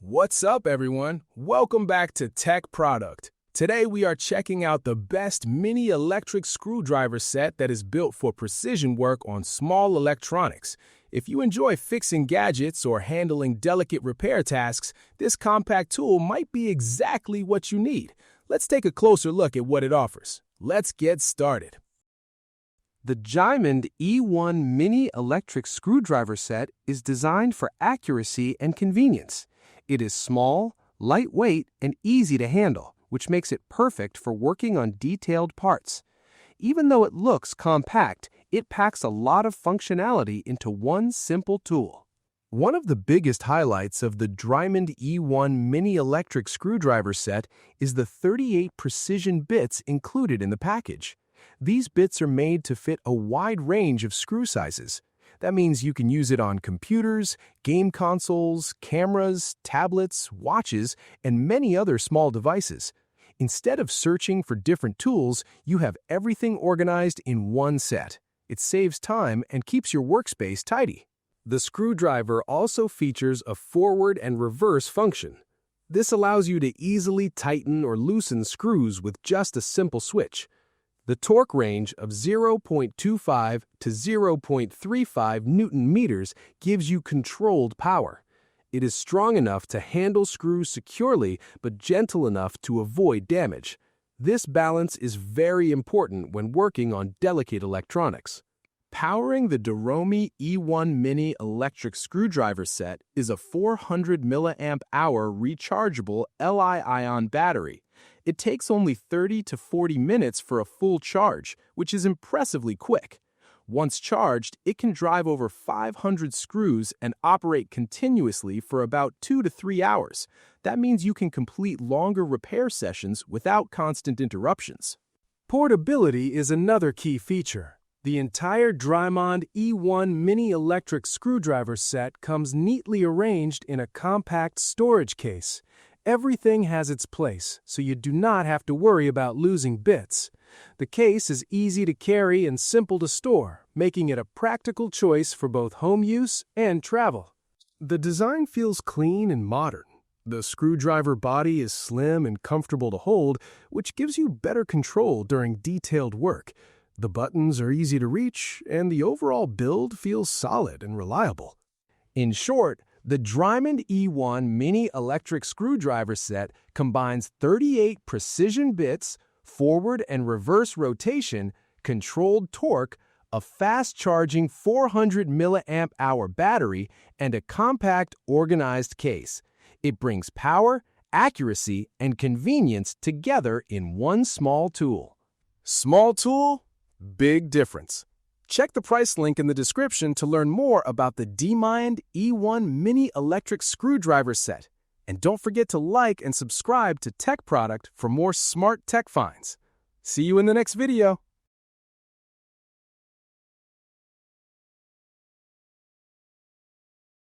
What's up, everyone? Welcome back to Tech Product. Today we are checking out the best mini electric screwdriver set that is built for precision work on small electronics. If you enjoy fixing gadgets or handling delicate repair tasks, this compact tool might be exactly what you need. Let's take a closer look at what it offers. Let's get started. The Diamond E1 Mini Electric Screwdriver Set is designed for accuracy and convenience. It is small, lightweight, and easy to handle, which makes it perfect for working on detailed parts. Even though it looks compact, it packs a lot of functionality into one simple tool. One of the biggest highlights of the Diamond E1 Mini Electric Screwdriver Set is the 38 precision bits included in the package. These bits are made to fit a wide range of screw sizes. That means you can use it on computers, game consoles, cameras, tablets, watches, and many other small devices. Instead of searching for different tools, you have everything organized in one set. It saves time and keeps your workspace tidy. The screwdriver also features a forward and reverse function. This allows you to easily tighten or loosen screws with just a simple switch. The torque range of 0.25 to 0.35 Newton meters gives you controlled power. It is strong enough to handle screws securely but gentle enough to avoid damage. This balance is very important when working on delicate electronics. Powering the Diamond E1 Mini Electric Screwdriver Set is a 400 mAh rechargeable Li-ion battery. It takes only 30 to 40 minutes for a full charge, which is impressively quick. Once charged, it can drive over 500 screws and operate continuously for about 2 to 3 hours. That means you can complete longer repair sessions without constant interruptions. Portability is another key feature. The entire Diamond E1 Mini Electric Screwdriver Set comes neatly arranged in a compact storage case. Everything has its place, so you do not have to worry about losing bits. The case is easy to carry and simple to store, making it a practical choice for both home use and travel. The design feels clean and modern. The screwdriver body is slim and comfortable to hold, which gives you better control during detailed work. The buttons are easy to reach, and the overall build feels solid and reliable. In short, the Diamond E1 Mini Electric Screwdriver Set combines 38 precision bits, forward and reverse rotation, controlled torque, a fast-charging 400 mAh battery, and a compact, organized case. It brings power, accuracy, and convenience together in one small tool. Small tool, big difference. Check the price link in the description to learn more about the Diamond E1 Mini Electric Screwdriver Set. And don't forget to like and subscribe to Tech Product for more smart tech finds. See you in the next video.